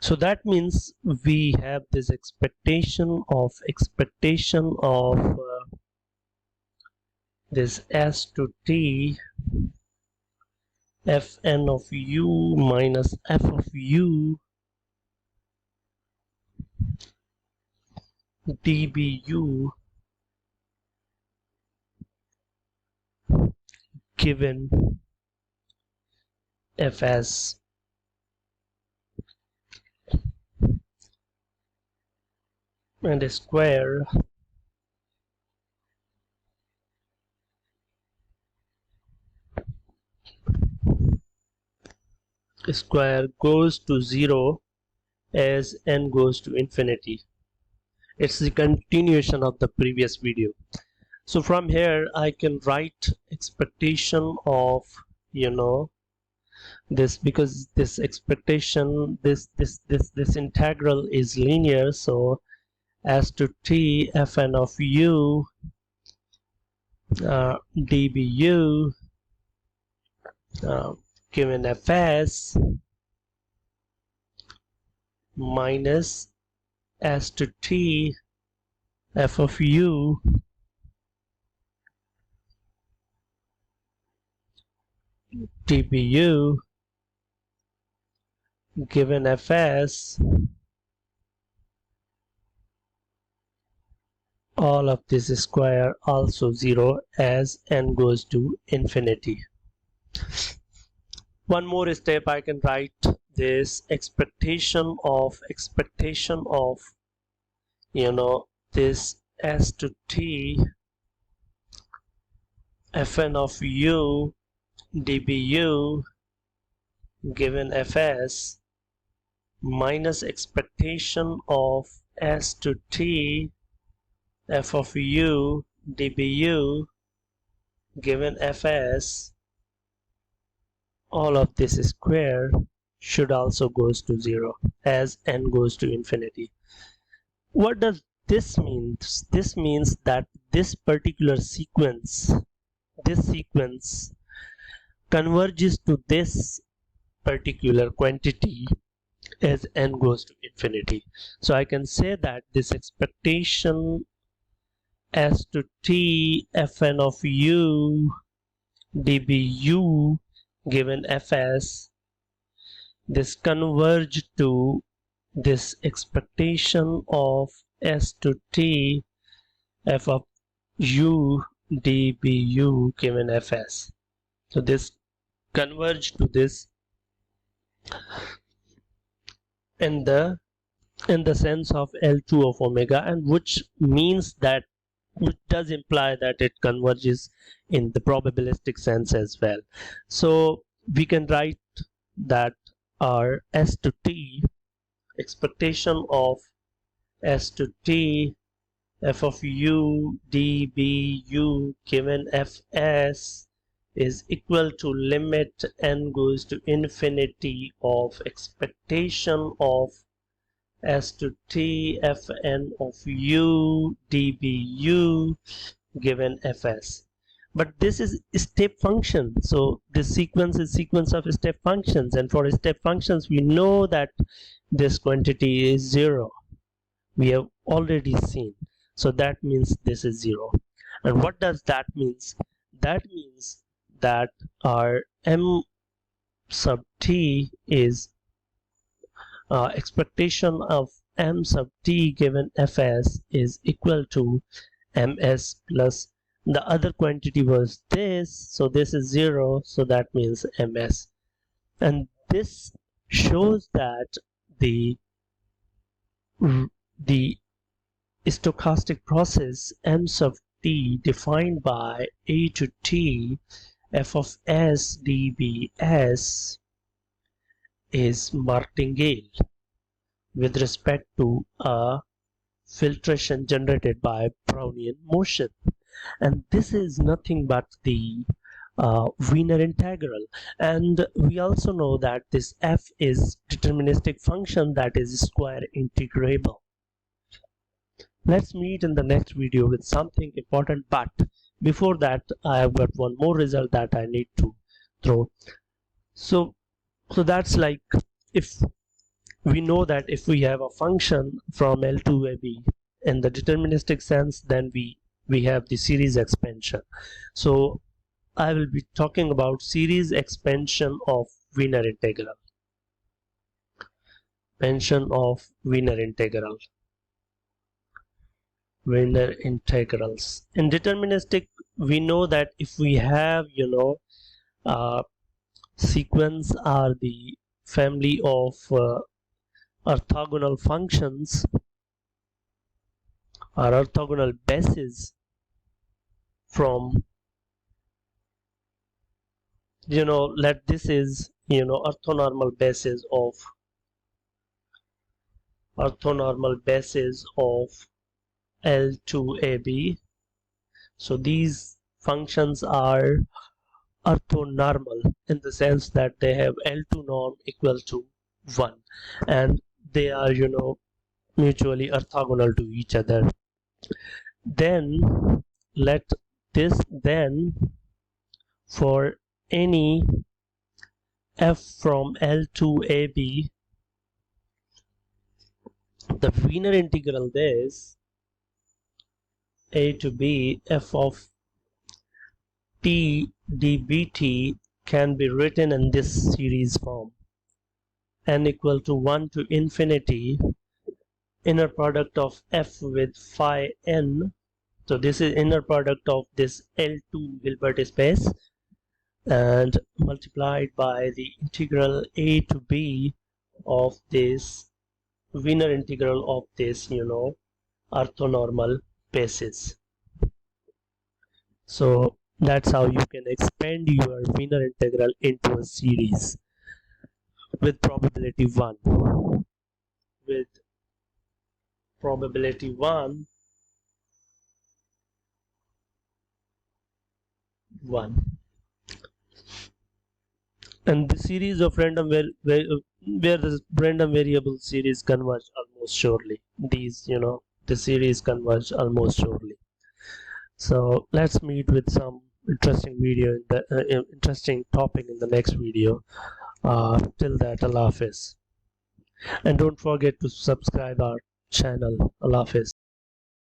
So that means we have this expectation of this s to t fn of u minus f of u dbu given fs and a square goes to 0 as n goes to infinity. It's the continuation of the previous video. So from here I can write expectation of, you know, this, because this expectation, this integral is linear, so s to t fn of u dbu given fs minus s to t f of u dbu given fs, all of this square also 0 as n goes to infinity. One more step, I can write this expectation of you know, this s to t fn of u dbu given fs minus expectation of s to t f of u dbu given fs, all of this square should also goes to 0 as n goes to infinity. What does this mean? This means that this particular sequence, converges to this particular quantity as n goes to infinity. So I can say that this expectation s to t fn of u dbu given fs, this converge to this expectation of s to t f of u dbu given fs. So this converge to this in the sense of L2 of omega, and which does imply that it converges in the probabilistic sense as well. So we can write that our s to t, expectation of s to t f of u dbu given fs is equal to limit n goes to infinity of expectation of s to t fn of u dbu given fs. But this is a step function, so this sequence is sequence of step functions, and for step functions we know that this quantity is 0. We have already seen, so that means this is 0. And what does that means? That means that our m sub t is expectation of m sub t given fs is equal to ms plus the other quantity was this, so this is 0, so that means ms. And this shows that the stochastic process m sub t defined by a to t f of s dbs is martingale with respect to a filtration generated by Brownian motion. And this is nothing but the Wiener integral. And we also know that this f is deterministic function that is square integrable. Let's meet in the next video with something important, but before that I have got one more result that I need to throw. So that's like, if we know that if we have a function from L to AB in the deterministic sense, then we have the series expansion. So I will be talking about series expansion of Wiener integral. Expansion of Wiener integral. Wiener integrals. In deterministic, we know that if we have, sequence are the family of orthogonal functions or orthogonal bases from, let this is, orthonormal basis of L to AB. So these functions are orthonormal in the sense that they have L2 norm equal to 1 and they are, mutually orthogonal to each other. Then let this then for any f from L to AB, the Wiener integral is a to b f of t dbt can be written in this series form: n equal to 1 to infinity inner product of f with phi n. So this is inner product of this L2 Hilbert space and multiplied by the integral a to b of this Wiener integral of this, orthonormal basis. So that's how you can expand your Wiener integral into a series with probability 1. With probability 1, and the series of random where the random variable series converge almost surely. These, the series converge almost surely. So let's meet with some interesting video in the interesting topic in the next video. Till that, Allah Hafiz. And don't forget to subscribe our channel. Allah Hafiz.